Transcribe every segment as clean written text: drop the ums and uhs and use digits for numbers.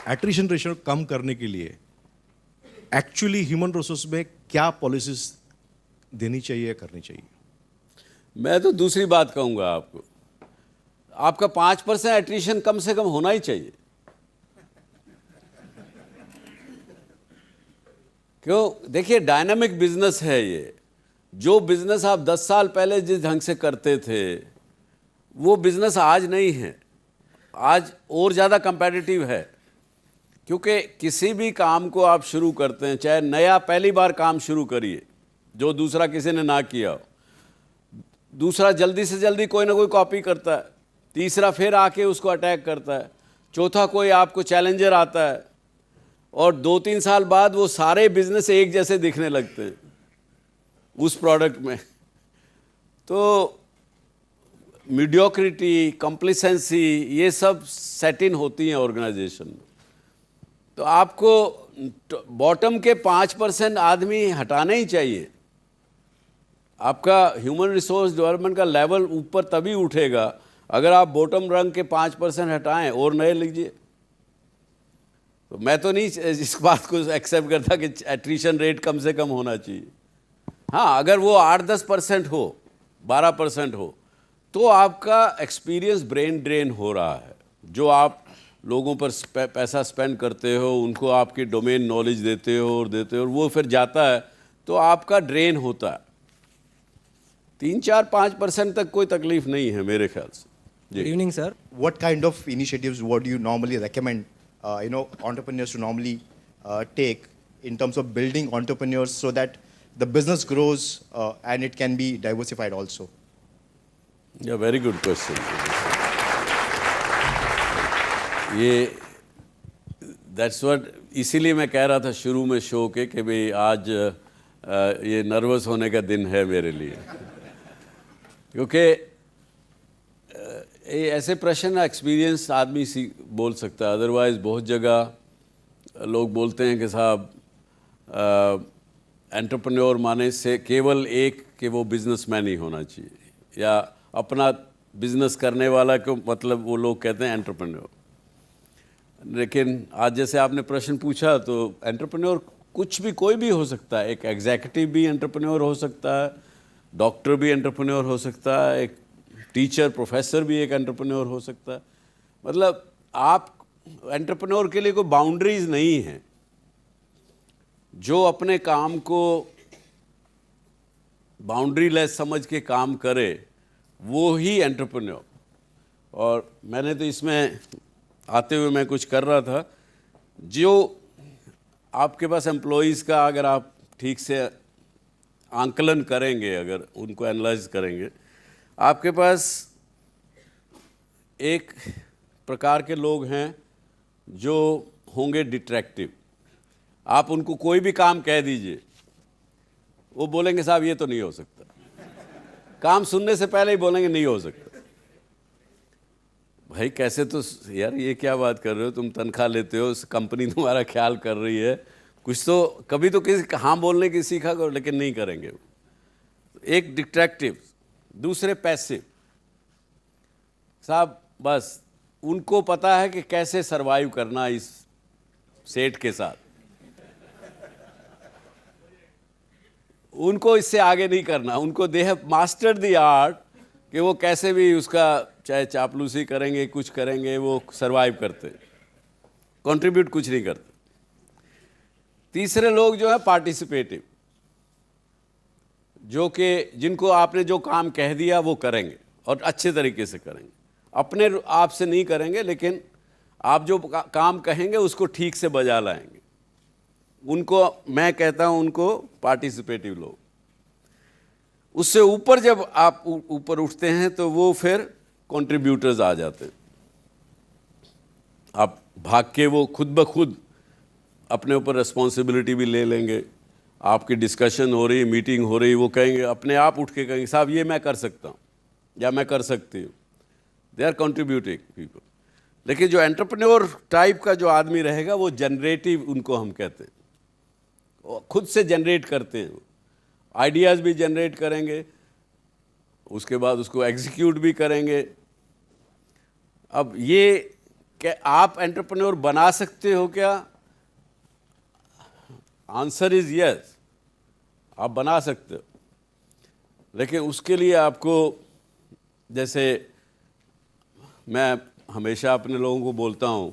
Attrition ratio कम करने के लिए एक्चुअली ह्यूमन रिसोर्स में क्या पॉलिसीज देनी चाहिए, करनी चाहिए? मैं तो दूसरी बात कहूंगा आपको, आपका 5% एट्रिशन कम से कम होना ही चाहिए। क्यों? देखिए, डायनामिक बिजनेस है ये। जो बिजनेस आप 10 साल पहले जिस ढंग से करते थे वो बिजनेस आज नहीं है, आज और ज़्यादा कंपेटिटिव है। क्योंकि किसी भी काम को आप शुरू करते हैं, चाहे नया पहली बार काम शुरू करिए जो दूसरा किसी ने ना किया हो, दूसरा जल्दी से जल्दी कोई ना कोई कॉपी करता है, तीसरा फिर आके उसको अटैक करता है, चौथा कोई आपको चैलेंजर आता है, और 2-3 साल बाद वो सारे बिजनेस एक जैसे दिखने लगते हैं उस प्रोडक्ट में। तो मीडियोक्रिटी, कंप्लिसेंसी, ये सब सेट इन होती हैं ऑर्गेनाइजेशन में। तो आपको बॉटम के 5% आदमी हटाने ही चाहिए। आपका ह्यूमन रिसोर्स डेवलपमेंट का लेवल ऊपर तभी उठेगा अगर आप बॉटम रंग के 5% हटाएं और नए लीजिए। तो मैं तो नहीं इस बात को एक्सेप्ट करता कि एट्रिशन रेट कम से कम होना चाहिए। हाँ, अगर वो 8-10% हो, 12% हो, तो आपका एक्सपीरियंस ब्रेन ड्रेन हो रहा है। जो आप लोगों पर पैसा स्पेंड करते हो, उनको आपकी डोमेन नॉलेज देते हो और वो फिर जाता है तो आपका ड्रेन होता है। 3-4-5% तक कोई तकलीफ नहीं है मेरे ख्याल से। Good evening, sir. What kind of initiatives would you normally recommend, entrepreneurs to normally take in terms of building entrepreneurs so that the business grows and it can be diversified also? Yeah, very good question. ये that's what, इसीलिए मैं कह रहा था शुरू में show के कि भाई आज ये नर्वस होने का दिन है मेरे लिए, क्योंकि ऐसे प्रश्न एक्सपीरियंस आदमी बोल सकता है। अदरवाइज़ बहुत जगह लोग बोलते हैं कि साहब एंटरप्रेन्योर माने से केवल एक कि वो बिजनेसमैन ही होना चाहिए, या अपना बिजनेस करने वाला को मतलब वो लोग कहते हैं एंटरप्रेन्योर। लेकिन आज जैसे आपने प्रश्न पूछा तो एंटरप्रेन्योर कुछ भी, कोई भी हो सकता है। एक एग्जीक्यूटिव भी एंटरप्रेन्योर हो सकता है, डॉक्टर भी एंटरप्रेन्योर हो सकता है, एक टीचर प्रोफेसर भी एक एंटरप्रेन्योर हो सकता है। मतलब आप एंटरप्रेन्योर के लिए कोई बाउंड्रीज नहीं है। जो अपने काम को बाउंड्री लेस समझ के काम करे वो ही एंटरप्रेन्योर। और मैंने तो इसमें आते हुए मैं कुछ कर रहा था, जो आपके पास एम्प्लॉयज़ का अगर आप ठीक से आंकलन करेंगे, अगर उनको एनालाइज करेंगे, आपके पास एक प्रकार के लोग हैं जो होंगे डिट्रैक्टिव। आप उनको कोई भी काम कह दीजिए, वो बोलेंगे साहब ये तो नहीं हो सकता। काम सुनने से पहले ही बोलेंगे नहीं हो सकता। भाई कैसे, तो यार ये क्या बात कर रहे हो, तुम तनख्वाह लेते हो, कंपनी तुम्हारा ख्याल कर रही है, कुछ तो कभी तो किसी हाँ बोलने की सीखा करो, लेकिन नहीं करेंगे। एक डिट्रैक्टिव, दूसरे पैसिव। साहब बस उनको पता है कि कैसे सरवाइव करना इस सेठ के साथ, उनको इससे आगे नहीं करना। उनको they have mastered the art कि वो कैसे भी उसका चाहे चापलूसी करेंगे, कुछ करेंगे, वो सरवाइव करते, कंट्रीब्यूट कुछ नहीं करते। तीसरे लोग जो है पार्टिसिपेटिव, जो कि जिनको आपने जो काम कह दिया वो करेंगे और अच्छे तरीके से करेंगे। अपने आप से नहीं करेंगे, लेकिन आप जो काम कहेंगे उसको ठीक से बजा लाएंगे। उनको मैं कहता हूं उनको पार्टिसिपेटिव लोग। उससे ऊपर जब आप ऊपर उठते हैं तो वो फिर कंट्रीब्यूटर्स आ जाते हैं। आप भाग के वो खुद ब खुद अपने ऊपर रिस्पॉन्सिबिलिटी भी ले लेंगे। आपकी डिस्कशन हो रही, मीटिंग हो रही, वो कहेंगे, अपने आप उठ के कहेंगे साहब ये मैं कर सकता हूँ या मैं कर सकती हूँ। They are contributing people. लेकिन जो एंटरप्रेन्योर टाइप का जो आदमी रहेगा वो जनरेटिव, उनको हम कहते हैं, वो खुद से जनरेट करते हैं। आइडियाज़ भी जनरेट करेंगे, उसके बाद उसको एग्जीक्यूट भी करेंगे। अब ये कि आप एंटरप्रेन्योर बना सकते हो क्या? आंसर इज यस, आप बना सकते हो, लेकिन उसके लिए आपको, जैसे मैं हमेशा अपने लोगों को बोलता हूँ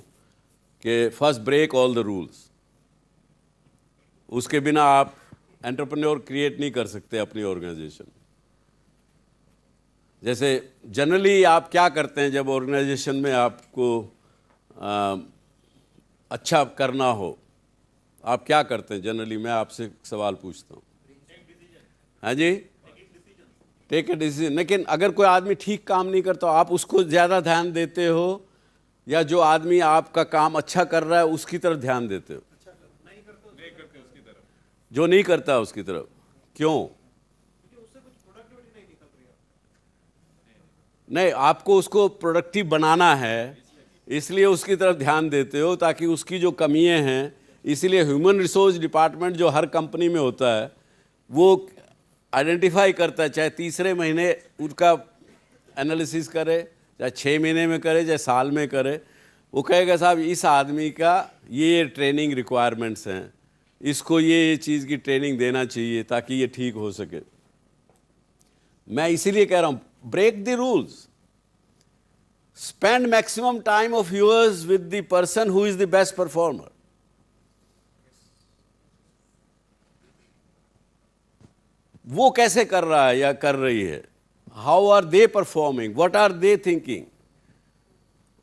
कि first break all the rules. उसके बिना आप एंटरप्रेन्योर क्रिएट नहीं कर सकते अपनी ऑर्गेनाइजेशन। जैसे जनरली आप क्या करते हैं जब ऑर्गेनाइजेशन में आपको अच्छा करना हो, आप क्या करते हैं जनरली? मैं आपसे सवाल पूछता हूँ। हाँ जी, टेक ए डिसीजन। लेकिन अगर कोई आदमी ठीक काम नहीं करता, आप उसको ज़्यादा ध्यान देते हो या जो आदमी आपका काम अच्छा कर रहा है उसकी तरफ ध्यान देते हो? जो नहीं करता उसकी तरफ। क्यों? नहीं, आपको उसको प्रोडक्टिव बनाना है, इसलिए उसकी तरफ ध्यान देते हो ताकि उसकी जो कमियां हैं। इसीलिए ह्यूमन रिसोर्स डिपार्टमेंट जो हर कंपनी में होता है वो आइडेंटिफाई करता है, चाहे तीसरे महीने उसका एनालिसिस करे, चाहे 6 महीने में करे, चाहे साल में करे। वो कहेगा साहब इस आदमी का ये ट्रेनिंग रिक्वायरमेंट्स हैं, इसको ये चीज़ की ट्रेनिंग देना चाहिए ताकि ये ठीक हो सके। मैं इसीलिए कह रहा हूँ break the rules, spend maximum time of yours with the person who is the best performer. वो कैसे कर रहा है या कर रही है, how are they performing, what are they thinking,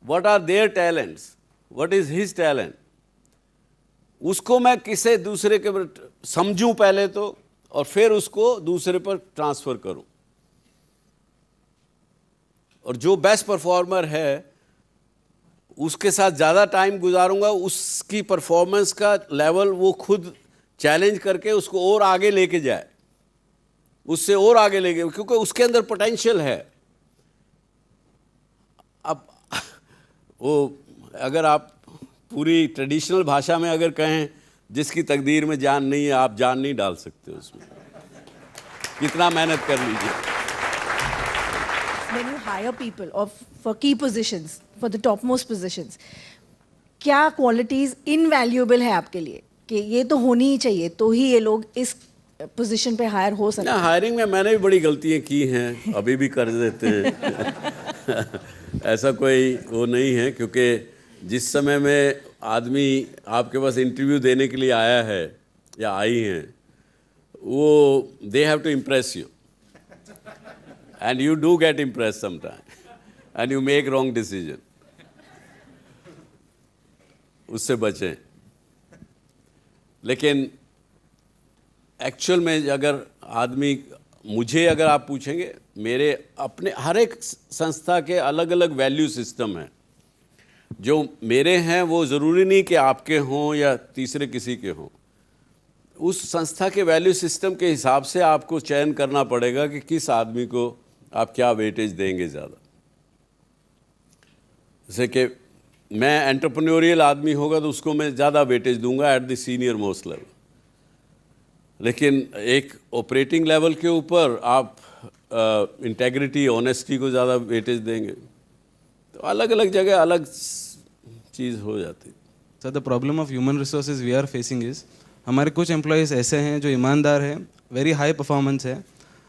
what are their talents, what is his talent. उसको मैं किसे दूसरे के समझूं पहले तो, और फिर उसको दूसरे पर ट्रांसफर करूं। और जो बेस्ट परफॉर्मर है उसके साथ ज़्यादा टाइम गुजारूंगा, उसकी परफॉर्मेंस का लेवल वो खुद चैलेंज करके उसको और आगे लेके जाए, उससे और आगे लेके, क्योंकि उसके अंदर पोटेंशियल है। अब वो अगर आप पूरी ट्रेडिशनल भाषा में अगर कहें, जिसकी तकदीर में जान नहीं है आप जान नहीं डाल सकते उसमें, कितना मेहनत कर लीजिए। When you hire people for key positions, for the topmost positions, क्या qualities invaluable है आपके लिए कि ये तो होनी ही चाहिए तो ही ये लोग इस पोजीशन पे हायर हो सकते ना, हैं? हायरिंग में मैंने भी बड़ी गलतियां की हैं, अभी भी कर देते हैं। ऐसा कोई वो नहीं है, क्योंकि जिस समय में आदमी आपके पास इंटरव्यू देने के लिए आया है या आई हैं, वो they have to impress you, and you do get impress sometime and you make wrong decision. उससे बचें। लेकिन एक्चुअल में अगर आदमी, मुझे अगर आप पूछेंगे, मेरे अपने हर एक संस्था के अलग अलग वैल्यू सिस्टम हैं। जो मेरे हैं वो ज़रूरी नहीं कि आपके हों या तीसरे किसी के हों। उस संस्था के वैल्यू सिस्टम के हिसाब से आपको चयन करना पड़ेगा कि किस आदमी को आप क्या वेटेज देंगे ज़्यादा। जैसे कि मैं एंटरप्रेन्योरियल आदमी होगा तो उसको मैं ज़्यादा वेटेज दूंगा at the senior most level, लेकिन एक ऑपरेटिंग लेवल के ऊपर आप इंटेग्रिटी, ऑनेस्टी को ज़्यादा वेटेज देंगे। तो अलग अलग जगह अलग चीज़ हो जाती। Sir, the problem of human resources we are facing is, हमारे कुछ एम्प्लॉयज़ ऐसे हैं जो ईमानदार है, वेरी हाई परफॉर्मेंस है,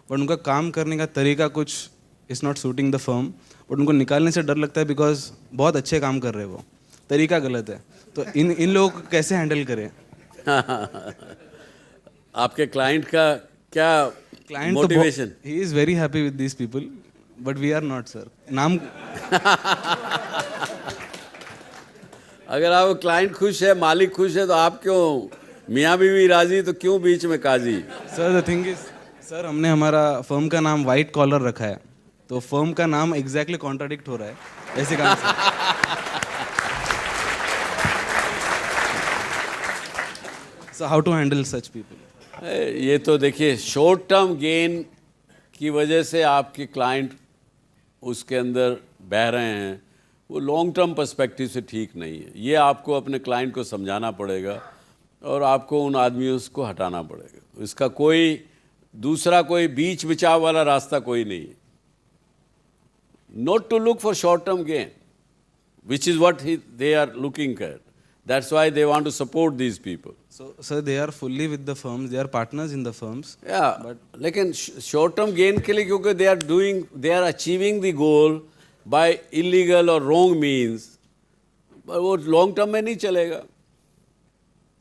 बट उनका काम करने का तरीका कुछ is not suiting the firm, but उनको निकालने से डर लगता है बिकॉज बहुत अच्छे काम कर रहे हैं, वो तरीका गलत है। तो इन लोगों को कैसे हैंडल करें? आपके क्लाइंट का क्या client motivation? He is very happy with these people, but we are not sir. नाम अगर आप क्लाइंट खुश है, मालिक खुश है, तो आप क्यों, मियाँ बीवी राजी तो क्यों बीच में काजी? Sir the thing is, sir हमने हमारा फर्म का नाम वाइट कॉलर रखा है, तो फर्म का नाम एग्जैक्टली कॉन्ट्राडिक्ट हो रहा है ऐसे काम से। So how to handle such people? ये तो देखिए, शॉर्ट टर्म गेन की वजह से आपके क्लाइंट उसके अंदर बह रहे हैं, वो लॉन्ग टर्म पर्सपेक्टिव से ठीक नहीं है। ये आपको अपने क्लाइंट को समझाना पड़ेगा और आपको उन आदमियों को हटाना पड़ेगा। इसका कोई दूसरा कोई बीच बचाव वाला रास्ता कोई नहीं है। Not to look for short term gain, which is what they are looking at. That's why they want to support these people. So, sir, they are fully with the firms. They are partners in the firms. Yeah, लेकिन short term gain के लिए क्योंकि they are achieving the goal by illegal or wrong means, वो long term में नहीं चलेगा,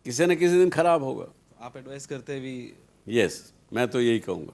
किसी न किसी दिन खराब होगा. आप एडवाइस करते हैं भी Yes, मैं तो यही कहूँगा.